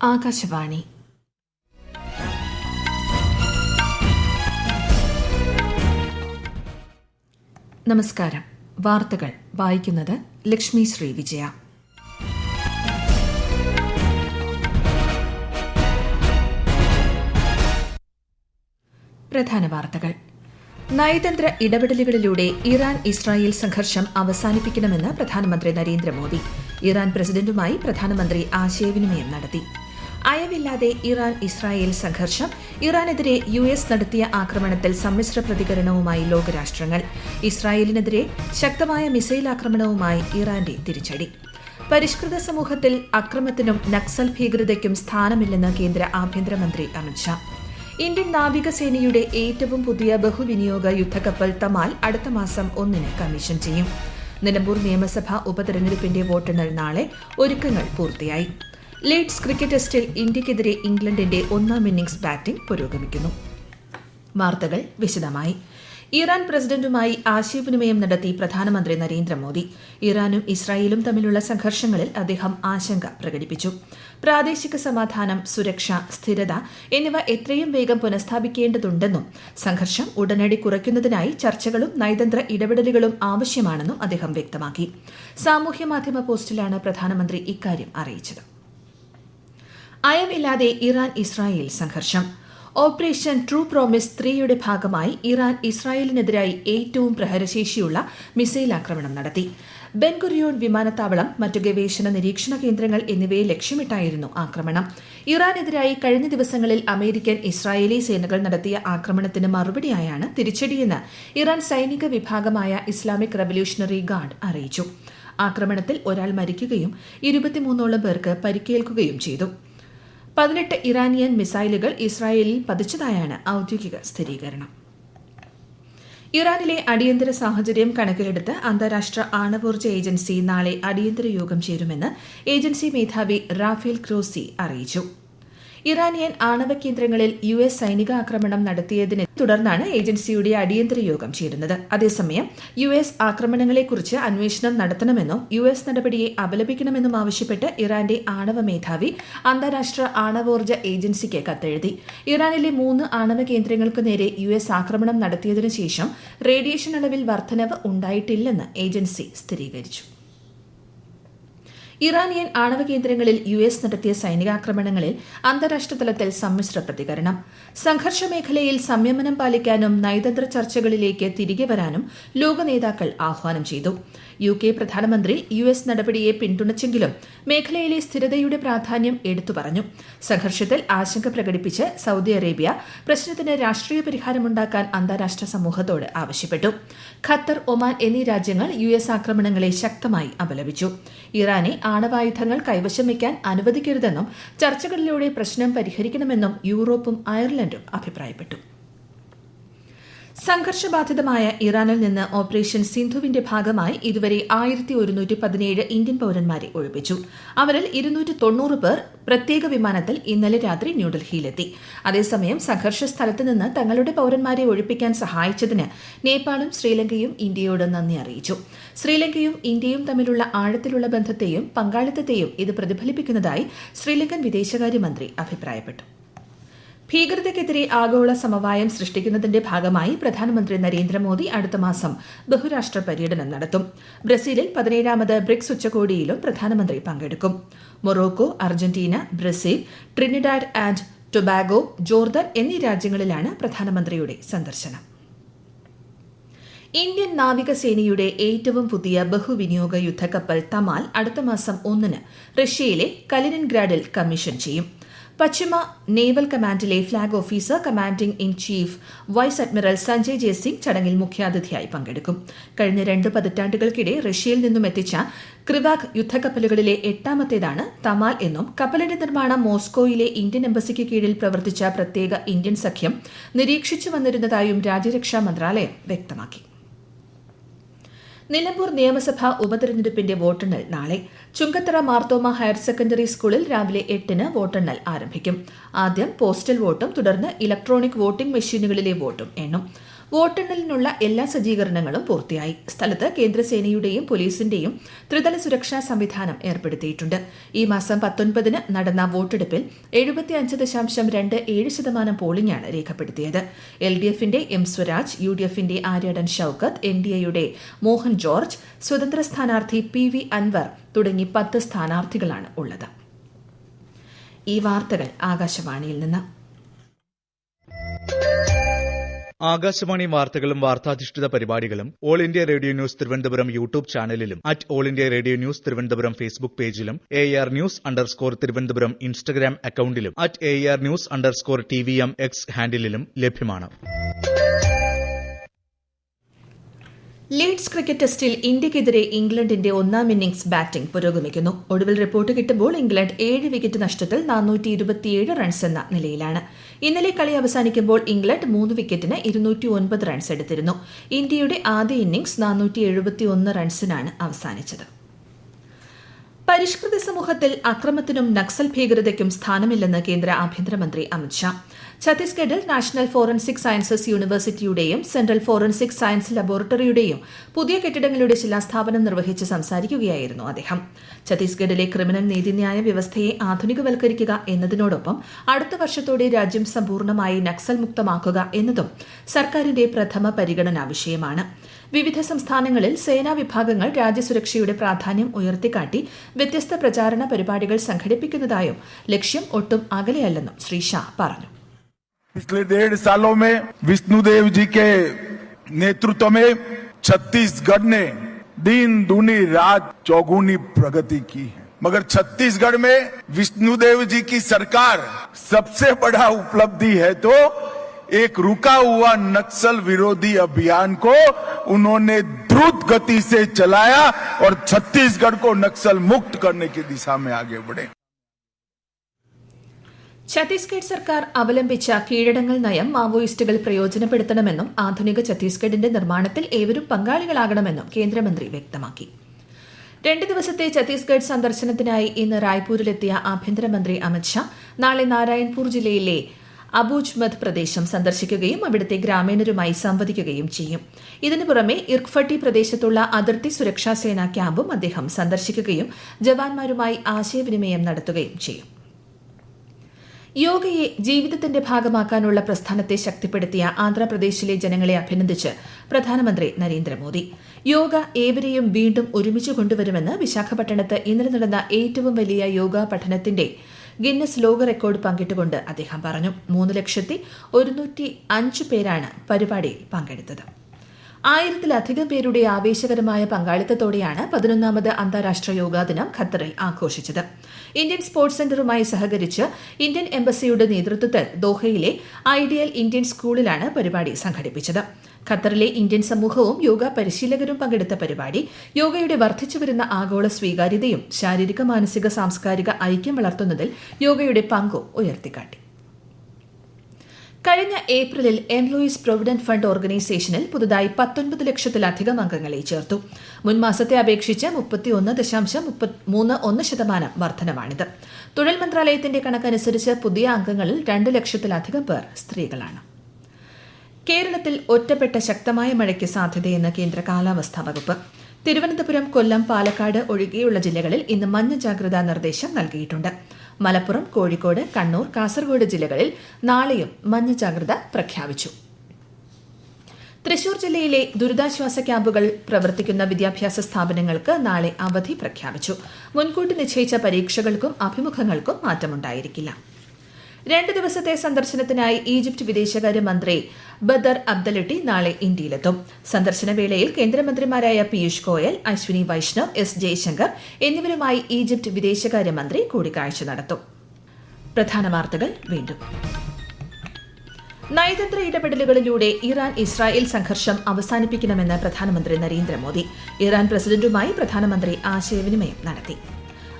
ആകാശവാണി. നമസ്കാരം. വാർത്തകൾ വായിക്കുന്നത് ലക്ഷ്മി ശ്രീ വിജയ. പ്രധാന വാർത്തകൾ. നയതന്ത്ര ഇടപെടലുകളിലൂടെ ഇറാൻ ഇസ്രായേൽ സംഘർഷം അവസാനിപ്പിക്കണമെന്ന് പ്രധാനമന്ത്രി നരേന്ദ്രമോദി. ഇറാൻ പ്രസിഡന്റുമായി പ്രധാനമന്ത്രി ആശയവിനിമയം നടത്തി. അയവില്ലാതെ ഇറാൻ ഇസ്രായേൽ സംഘർഷം. ഇറാനെതിരെ US നടത്തിയ ആക്രമണത്തിൽ സമ്മിശ്ര പ്രതികരണവുമായി ലോകരാഷ്ട്രങ്ങൾ. ഇസ്രായേലിനെതിരെ ശക്തമായ മിസൈൽ ആക്രമണവുമായി ഇറാന്റെ തിരിച്ചടി. പരിഷ്കൃത സമൂഹത്തിൽ അക്രമത്തിനും നക്സൽ ഭീകരതയ്ക്കും സ്ഥാനമില്ലെന്ന് കേന്ദ്ര ആഭ്യന്തരമന്ത്രി അമിത്ഷാ. ഇന്ത്യൻ നാവികസേനയുടെ ഏറ്റവും പുതിയ ബഹുവിനിയോഗ യുദ്ധക്കപ്പൽ തമാൽ അടുത്ത മാസം 1 കമ്മീഷൻ ചെയ്യും. നിലമ്പൂർ നിയമസഭാ ഉപതെരഞ്ഞെടുപ്പിന്റെ വോട്ടെണ്ണൽ നാളെ. ഒരുക്കങ്ങൾ പൂർത്തിയായി. ലീഡ്സ് ക്രിക്കറ്റ് ടെസ്റ്റിൽ ഇന്ത്യക്കെതിരെ ഇംഗ്ലണ്ടിന്റെ 1ാം ഇന്നിംഗ്സ് ബാറ്റിംഗ് പുരോഗമിക്കുന്നു. വാർത്തകൾ വിശദമായി. ഇറാൻ പ്രസിഡന്റുമായി ആശയവിനിമയം നടത്തി പ്രധാനമന്ത്രി നരേന്ദ്രമോദി. ഇറാനും ഇസ്രായേലും തമ്മിലുള്ള സംഘർഷങ്ങളിൽ അദ്ദേഹം ആശങ്ക പ്രകടിപ്പിച്ചു. പ്രാദേശിക സമാധാനം, സുരക്ഷ, സ്ഥിരത എന്നിവ എത്രയും വേഗം പുനഃസ്ഥാപിക്കേണ്ടതുണ്ടെന്നും സംഘർഷം ഉടനടി കുറയ്ക്കുന്നതിനായി ചർച്ചകളും നയതന്ത്ര ഇടപെടലുകളും ആവശ്യമാണെന്നും അദ്ദേഹം വ്യക്തമാക്കി. സാമൂഹ്യമാധ്യമ പോസ്റ്റിലാണ് പ്രധാനമന്ത്രി ഇക്കാര്യം അറിയിച്ചത്. അയവില്ലാതെ ഇറാൻ ഇസ്രായേൽ സംഘർഷം. ഓപ്പറേഷൻ ട്രൂ പ്രോമിസ് 3യുടെ ഭാഗമായി ഇറാൻ ഇസ്രായേലിനെതിരായി ഏറ്റവും പ്രഹരശേഷിയുള്ള മിസൈൽ ആക്രമണം നടത്തി. ബെൻഗുറിയോൺ വിമാനത്താവളം, മറ്റു ഗവേഷണ നിരീക്ഷണ കേന്ദ്രങ്ങൾ എന്നിവയെ ലക്ഷ്യമിട്ടായിരുന്നു ആക്രമണം. ഇറാനെതിരായി കഴിഞ്ഞ ദിവസങ്ങളിൽ അമേരിക്കൻ ഇസ്രായേലി സേനകൾ നടത്തിയ ആക്രമണത്തിന് മറുപടിയായാണ് തിരിച്ചടിയെന്ന് ഇറാൻ സൈനിക വിഭാഗമായ ഇസ്ലാമിക് റവല്യൂഷണറി ഗാർഡ് അറിയിച്ചു. ആക്രമണത്തിൽ ഒരാൾ മരിക്കുകയും 23ഓളം പേർക്ക് പരിക്കേൽക്കുകയും ചെയ്തു. 18 ഇറാനിയൻ മിസൈലുകൾ ഇസ്രായേലിൽ പതിച്ചതായാണ് ഔദ്യോഗിക സ്ഥിരീകരണം. ഇറാനിലെ അടിയന്തര സാഹചര്യം കണക്കിലെടുത്ത് അന്താരാഷ്ട്ര ആണവോർജ്ജ ഏജൻസി നാളെ അടിയന്തര യോഗം ചേരുമെന്ന് ഏജൻസി മേധാവി റാഫേൽ ഗ്രോസി അറിയിച്ചു. ഇറാനിയൻ ആണവ കേന്ദ്രങ്ങളിൽ US സൈനിക ആക്രമണം നടത്തിയതിനെ തുടർന്നാണ് ഏജൻസിയുടെ അടിയന്തര യോഗം ചേരുന്നത്. അതേസമയം US ആക്രമണങ്ങളെക്കുറിച്ച് അന്വേഷണം നടത്തണമെന്നും US നടപടിയെ അപലപിക്കണമെന്നും ആവശ്യപ്പെട്ട് ഇറാന്റെ ആണവ മേധാവി അന്താരാഷ്ട്ര ആണവോർജ്ജ ഏജൻസിക്ക് കത്തെഴുതി. ഇറാനിലെ 3 ആണവ കേന്ദ്രങ്ങൾക്ക് നേരെ US ആക്രമണം നടത്തിയതിനു ശേഷം റേഡിയേഷൻ അളവിൽ വർധനവ് ഉണ്ടായിട്ടില്ലെന്ന് ഏജൻസി സ്ഥിരീകരിച്ചു. ഇറാനിയൻ ആണവ കേന്ദ്രങ്ങളിൽ US നടത്തിയ സൈനികാക്രമണങ്ങളിൽ അന്താരാഷ്ട്ര തലത്തിൽ സമ്മിശ്ര പ്രതികരണം. സംഘർഷ മേഖലയിൽ സംയമനം പാലിക്കാനും നയതന്ത്ര ചർച്ചകളിലേക്ക് തിരികെ വരാനും ലോക നേതാക്കൾ ആഹ്വാനം ചെയ്തു. UK പ്രധാനമന്ത്രി US നടപടിയെ പിന്തുണച്ചെങ്കിലും മേഖലയിലെ സ്ഥിരതയുടെ പ്രാധാന്യം എടുത്തു പറഞ്ഞു. സംഘർഷത്തിൽ ആശങ്ക പ്രകടിപ്പിച്ച് സൗദി അറേബ്യ പ്രശ്നത്തിന് രാഷ്ട്രീയ പരിഹാരമുണ്ടാക്കാൻ അന്താരാഷ്ട്ര സമൂഹത്തോട് ആവശ്യപ്പെട്ടു. ഖത്തർ, ഒമാൻ എന്നീ രാജ്യങ്ങൾ US ആക്രമണങ്ങളെ ശക്തമായി അപലപിച്ചു. ഇറാനെ ആണവായുധങ്ങൾ കൈവശം വയ്ക്കാൻ അനുവദിക്കരുതെന്നും ചർച്ചകളിലൂടെ പ്രശ്നം പരിഹരിക്കണമെന്നും യൂറോപ്പും അയർലൻഡും അഭിപ്രായപ്പെട്ടു. സംഘർഷബാധിതമായ ഇറാനിൽ നിന്ന് ഓപ്പറേഷൻ സിന്ധുവിന്റെ ഭാഗമായി ഇതുവരെ 1117 ഇന്ത്യൻ പൌരന്മാരെ ഒഴിപ്പിച്ചു. അവരിൽ 290 പേർ പ്രത്യേക വിമാനത്തിൽ ഇന്നലെ രാത്രി ന്യൂഡൽഹിയിലെത്തി. അതേസമയം സംഘർഷ സ്ഥലത്ത് നിന്ന് തങ്ങളുടെ പൌരന്മാരെ ഒഴിപ്പിക്കാൻ സഹായിച്ചതിന് നേപ്പാളും ശ്രീലങ്കയും ഇന്ത്യയോട് നന്ദി അറിയിച്ചു. ശ്രീലങ്കയും ഇന്ത്യയും തമ്മിലുള്ള ആഴത്തിലുള്ള ബന്ധത്തെയും പങ്കാളിത്തത്തെയും ഇത് പ്രതിഫലിപ്പിക്കുന്നതായി ശ്രീലങ്കൻ വിദേശകാര്യമന്ത്രി അഭിപ്രായപ്പെട്ടു. ഭീകരതയ്ക്കെതിരെ ആഗോള സമവായം സൃഷ്ടിക്കുന്നതിന്റെ ഭാഗമായി പ്രധാനമന്ത്രി നരേന്ദ്രമോദി അടുത്ത മാസം ബഹുരാഷ്ട്ര പര്യടനം നടത്തും. ബ്രസീലിൽ 17ാമത് ബ്രിക്സ് ഉച്ചകോടിയിലും പ്രധാനമന്ത്രി പങ്കെടുക്കും. Morocco, Argentina, Brazil, Trinidad and Tobago, Jordan എന്നീ രാജ്യങ്ങളിലാണ് പ്രധാനമന്ത്രിയുടെ സന്ദർശനം. ഇന്ത്യൻ നാവികസേനയുടെ ഏറ്റവും പുതിയ ബഹുവിനിയോഗ യുദ്ധക്കപ്പൽ തമാൽ അടുത്ത മാസം 1 റഷ്യയിലെ കലിനിൻഗ്രാഡിൽ കമ്മീഷൻ ചെയ്യും. പശ്ചിമ നേവൽ കമാൻഡിലെ flag officer commanding in chief vice admiral Sanjay Jaisingh ചടങ്ങിൽ മുഖ്യാതിഥിയായി പങ്കെടുക്കും. കഴിഞ്ഞ 2 പതിറ്റാണ്ടുകൾക്കിടെ റഷ്യയിൽ നിന്നും എത്തിച്ച ക്രിവാക് യുദ്ധക്കപ്പലുകളിലെ 8ാമത്തേതാണ് തമാൽ എന്നും കപ്പലിന്റെ നിർമ്മാണം മോസ്കോയിലെ ഇന്ത്യൻ എംബസിക്ക് കീഴിൽ പ്രവർത്തിച്ച പ്രത്യേക ഇന്ത്യൻ സഖ്യം നിരീക്ഷിച്ചു വന്നിരുന്നതായും രാജ്യരക്ഷാ മന്ത്രാലയം വ്യക്തമാക്കി. നിലമ്പൂർ നിയമസഭാ ഉപതെരഞ്ഞെടുപ്പിന്റെ വോട്ടെണ്ണൽ നാളെ. ചുങ്കത്തറ മാർത്തോമ ഹയർ സെക്കൻഡറി സ്കൂളിൽ രാവിലെ 8 വോട്ടെണ്ണൽ ആരംഭിക്കും. ആദ്യം പോസ്റ്റൽ വോട്ടും തുടർന്ന് ഇലക്ട്രോണിക് വോട്ടിംഗ് മെഷീനുകളിലെ വോട്ടും എണ്ണും. വോട്ടെണ്ണലിനുള്ള എല്ലാ സജ്ജീകരണങ്ങളും പൂർത്തിയായി. സ്ഥലത്ത് കേന്ദ്രസേനയുടെയും പോലീസിന്റെയും ത്രിതല സുരക്ഷാ സംവിധാനം ഏർപ്പെടുത്തിയിട്ടുണ്ട്. ഈ മാസം 19 നടന്ന വോട്ടെടുപ്പിൽ 75.27% പോളിംഗാണ് രേഖപ്പെടുത്തിയത്. LDFന്റെ എം സ്വരാജ്, UDFന്റെ ആര്യാടൻ ഷൌക്കത്ത്, NDAയുടെ മോഹൻ ജോർജ്, സ്വതന്ത്ര സ്ഥാനാർത്ഥി PV അൻവർ തുടങ്ങി 10 സ്ഥാനാർത്ഥികളാണ് ഉള്ളത്. ഈ വാർത്തകൾ ആകാശവാണിയിൽ നിന്ന്. ആകാശവാണി വാർത്തകളും വാർത്താധിഷ്ഠിത പരിപാടികളും all India radio news Thiruvananthapuram YouTube ചാനലിലും @all India radio news Thiruvananthapuram Facebook പേജിലും AR News_ തിരുവനന്തപുരം ഇൻസ്റ്റഗ്രാം അക്കൌണ്ടിലും @AR News_TVM X ഹാൻഡിലും ലഭ്യമാണ്. ലീഡ്സ് ക്രിക്കറ്റ് ടെസ്റ്റിൽ ഇന്ത്യക്കെതിരെ ഇംഗ്ലണ്ടിന്റെ ഒന്നാം ഇന്നിംഗ്സ് ബാറ്റിംഗ് പുരോഗമിക്കുന്നു. ഒടുവിൽ റിപ്പോർട്ട് കിട്ടുമ്പോൾ ഇംഗ്ലണ്ട് 7 വിക്കറ്റ് നഷ്ടത്തിൽ 427 റൺസ് എന്ന നിലയിലാണ്. ഇന്നലെ കളി അവസാനിക്കുമ്പോൾ ഇംഗ്ലണ്ട് 3 വിക്കറ്റിന് 209 റൺസ് എടുത്തിരുന്നു. ഇന്ത്യയുടെ ആദ്യ ഇന്നിംഗ്സ് 471 റൺസിനാണ് അവസാനിച്ചത്. പരിഷ്കൃത സമൂഹത്തിൽ അക്രമത്തിനും നക്സൽ ഭീകരതയ്ക്കും സ്ഥാനമില്ലെന്ന് കേന്ദ്ര ആഭ്യന്തരമന്ത്രി അമിത്ഷാ. ഛത്തീസ്ഗഡിൽ നാഷണൽ ഫോറൻസിക് സയൻസസ് യൂണിവേഴ്സിറ്റിയുടെയും സെൻട്രൽ ഫോറൻസിക് സയൻസ് ലബോറട്ടറിയുടെയും പുതിയ കെട്ടിടങ്ങളുടെ ശിലാസ്ഥാപനം നിർവഹിച്ച് സംസാരിക്കുകയായിരുന്നു അദ്ദേഹം. ഛത്തീസ്ഗഡിലെ ക്രിമിനൽ നീതിന്യായ വ്യവസ്ഥയെ ആധുനികവൽക്കരിക്കുക എന്നതിനോടൊപ്പം അടുത്ത വർഷത്തോടെ രാജ്യം സമ്പൂർണ്ണമായി നക്സൽ മുക്തമാക്കുക എന്നതും സർക്കാരിന്റെ പ്രഥമ പരിഗണനാ വിഷയമാണ്. വിവിധ സംസ്ഥാനങ്ങളിൽ സേനാ വിഭാഗങ്ങൾ രാജ്യസുരക്ഷയുടെ പ്രാധാന്യം ഉയർത്തിക്കാട്ടി വ്യത്യസ്ത പ്രചാരണ പരിപാടികൾ സംഘടിപ്പിക്കുന്നതായും ലക്ഷ്യം ഒട്ടും അകലെയല്ലെന്നും ശ്രീ ഷാ പറഞ്ഞു. पिछले 1.5 सालों में विष्णुदेव जी के नेतृत्व में छत्तीसगढ़ ने दिन दूनी रात चौगुनी प्रगति की है, मगर छत्तीसगढ़ में विष्णुदेव जी की सरकार सबसे बड़ा उपलब्धि है तो एक रुका हुआ नक्सल विरोधी अभियान को उन्होंने द्रुत गति से चलाया और छत्तीसगढ़ को नक्सल मुक्त करने की दिशा में आगे बढ़े. ഛത്തീസ്ഗഡ് സർക്കാർ അവലംബിച്ച കീഴടങ്ങൽ നയം മാവോയിസ്റ്റുകൾ പ്രയോജനപ്പെടുത്തണമെന്നും ആധുനിക ഛത്തീസ്ഗഡിന്റെ നിർമ്മാണത്തിൽ ഏവരും പങ്കാളികളാകണമെന്നും കേന്ദ്രമന്ത്രി വ്യക്തമാക്കി. 2 ദിവസത്തെ ഛത്തീസ്ഗഡ് സന്ദർശനത്തിനായി ഇന്ന് റായ്പൂരിലെത്തിയ ആഭ്യന്തരമന്ത്രി അമിത്ഷാ നാളെ നാരായൺപൂർ ജില്ലയിലെ അബൂജ്മദ് പ്രദേശം സന്ദർശിക്കുകയും അവിടുത്തെ ഗ്രാമീണരുമായി സംവദിക്കുകയും ചെയ്യും. ഇതിനു പുറമെ ഇർക്ഫട്ടി പ്രദേശത്തുള്ള അതിർത്തി സുരക്ഷാ സേനാ ക്യാമ്പും അദ്ദേഹം സന്ദർശിക്കുകയും ജവാന്മാരുമായി ആശയവിനിമയം നടത്തുകയും ചെയ്യും. യോഗയെ ജീവിതത്തിന്റെ ഭാഗമാക്കാനുള്ള പ്രസ്ഥാനത്തെ ശക്തിപ്പെടുത്തിയ ആന്ധ്രാപ്രദേശിലെ ജനങ്ങളെ അഭിനന്ദിച്ച് പ്രധാനമന്ത്രി നരേന്ദ്രമോദി. യോഗ ഏവരെയും വീണ്ടും ഒരുമിച്ച് കൊണ്ടുവരുമെന്ന് വിശാഖപട്ടണത്ത് ഇന്നലെ നടന്ന ഏറ്റവും വലിയ യോഗ പഠനത്തിന്റെ ഗിന്നസ് ലോക റെക്കോർഡ് പങ്കിട്ടുകൊണ്ട് അദ്ദേഹം പറഞ്ഞു. 3,105,000 പേരാണ് പരിപാടിയിൽ പങ്കെടുത്തത്. 1000-ലധികം പേരുടെ ആവേശകരമായ പങ്കാളിത്തത്തോടെയാണ് 11ാമത് അന്താരാഷ്ട്ര യോഗാ ദിനം ഖത്തറിൽ ആഘോഷിച്ചത്. ഇന്ത്യൻ സ്പോർട്സ് സെന്ററുമായി സഹകരിച്ച് ഇന്ത്യൻ എംബസിയുടെ നേതൃത്വത്തിൽ ദോഹയിലെ ഐഡിയൽ ഇന്ത്യൻ സ്കൂളിലാണ് പരിപാടി സംഘടിപ്പിച്ചത്. ഖത്തറിലെ ഇന്ത്യൻ സമൂഹവും യോഗ പരിശീലകരും പങ്കെടുത്ത പരിപാടി യോഗയുടെ വർദ്ധിച്ചുവരുന്ന ആഗോള സ്വീകാര്യതയും ശാരീരിക, മാനസിക, സാംസ്കാരിക ഐക്യം വളർത്തുന്നതിൽ യോഗയുടെ പങ്കും ഉയർത്തിക്കാട്ടി. കഴിഞ്ഞ ഏപ്രിലിൽ എംപ്ലോയീസ് പ്രൊവിഡന്റ് ഫണ്ട് ഓർഗനൈസേഷനിൽ പുതുതായി 19 ലക്ഷത്തിലധികം അംഗങ്ങളെ ചേർത്തു. മുൻമാസത്തെ അപേക്ഷിച്ച് 31.31% വർധനമാണിത്. തൊഴിൽ മന്ത്രാലയത്തിന്റെ കണക്കനുസരിച്ച് പുതിയ അംഗങ്ങളിൽ 2 ലക്ഷത്തിലധികം പേർ സ്ത്രീകളാണ്. കേരളത്തിൽ ഒറ്റപ്പെട്ട ശക്തമായ മഴയ്ക്ക് സാധ്യതയെന്ന് കേന്ദ്ര കാലാവസ്ഥാ വകുപ്പ്. തിരുവനന്തപുരം, കൊല്ലം, പാലക്കാട് ഒഴികെയുള്ള ജില്ലകളിൽ ഇന്ന് മഞ്ഞ ജാഗ്രതാ നിർദ്ദേശം നൽകിയിട്ടുണ്ട്. മലപ്പുറം, കോഴിക്കോട്, കണ്ണൂർ, കാസർഗോഡ് ജില്ലകളിൽ നാളെയും മഞ്ഞ ജാഗ്രത പ്രഖ്യാപിച്ചു. തൃശൂർ ജില്ലയിലെ ദുരിതാശ്വാസ ക്യാമ്പുകൾ പ്രവർത്തിക്കുന്ന വിദ്യാഭ്യാസ സ്ഥാപനങ്ങൾക്ക് നാളെ അവധി പ്രഖ്യാപിച്ചു. മുൻകൂട്ടി നിശ്ചയിച്ച പരീക്ഷകൾക്കും അഭിമുഖങ്ങൾക്കും മാറ്റമുണ്ടായിരിക്കില്ല. 2 ദിവസത്തെ സന്ദർശനത്തിനായി ഈജിപ്ത് വിദേശകാര്യമന്ത്രി ബദർ അബ്ദലട്ടി നാളെ ഇന്ത്യയിലെത്തും. സന്ദർശന വേളയിൽ കേന്ദ്രമന്ത്രിമാരായ പീയൂഷ് ഗോയൽ, അശ്വിനി വൈഷ്ണവ്, എസ് ജയശങ്കർ എന്നിവരുമായി ഈജിപ്ത് വിദേശകാര്യമന്ത്രി കൂടിക്കാഴ്ച നടത്തും. പ്രധാന വാർത്തകൾ വീണ്ടും. നയതന്ത്ര ഇടപെടലുകളിലൂടെ ഇറാൻ ഇസ്രായേൽ സംഘർഷം അവസാനിപ്പിക്കണമെന്ന് പ്രധാനമന്ത്രി നരേന്ദ്രമോദി. ഇറാൻ പ്രസിഡന്റുമായി പ്രധാനമന്ത്രി ആശയവിനിമയം നടത്തി.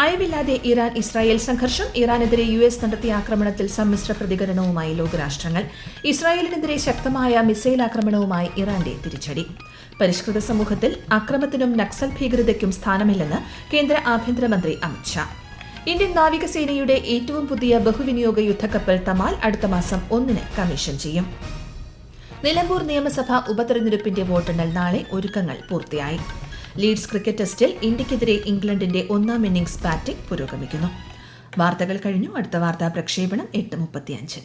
അയവില്ലാതെ ഇറാൻ ഇസ്രായേൽ സംഘർഷം, ഇറാനെതിരെ US നടത്തിയ ആക്രമണത്തിൽ സമ്മിശ്ര പ്രതികരണവുമായി ലോകരാഷ്ട്രങ്ങൾ. ഇസ്രായേലിനെതിരെ ശക്തമായ മിസൈൽ ആക്രമണവുമായി ഇറാന്റെ തിരിച്ചടി. പരിഷ്കൃത സമൂഹത്തിൽ അക്രമത്തിനും നക്സൽ ഭീകരതയ്ക്കും സ്ഥാനമില്ലെന്ന് കേന്ദ്ര ആഭ്യന്തരമന്ത്രി അമിത്ഷാ. ഇന്ത്യൻ നാവികസേനയുടെ ഏറ്റവും പുതിയ ബഹുവിനിയോഗ യുദ്ധക്കപ്പൽ തമാൽ അടുത്ത മാസം 1 കമ്മീഷൻ ചെയ്യും. നിലമ്പൂർ നിയമസഭാ ഉപതെരഞ്ഞെടുപ്പിന്റെ വോട്ടെണ്ണൽ നാളെ, ഒരുക്കങ്ങൾ പൂർത്തിയായി. ലീഡ്സ് ക്രിക്കറ്റ് ടെസ്റ്റിൽ ഇന്ത്യക്കെതിരെ ഇംഗ്ലണ്ടിന്റെ ഒന്നാം ഇന്നിംഗ്സ് ബാറ്റിംഗ് പുരോഗമിക്കുന്നു. വാർത്തകൾ കഴിഞ്ഞു. അടുത്ത വാർത്താ പ്രക്ഷേപണം 8:35.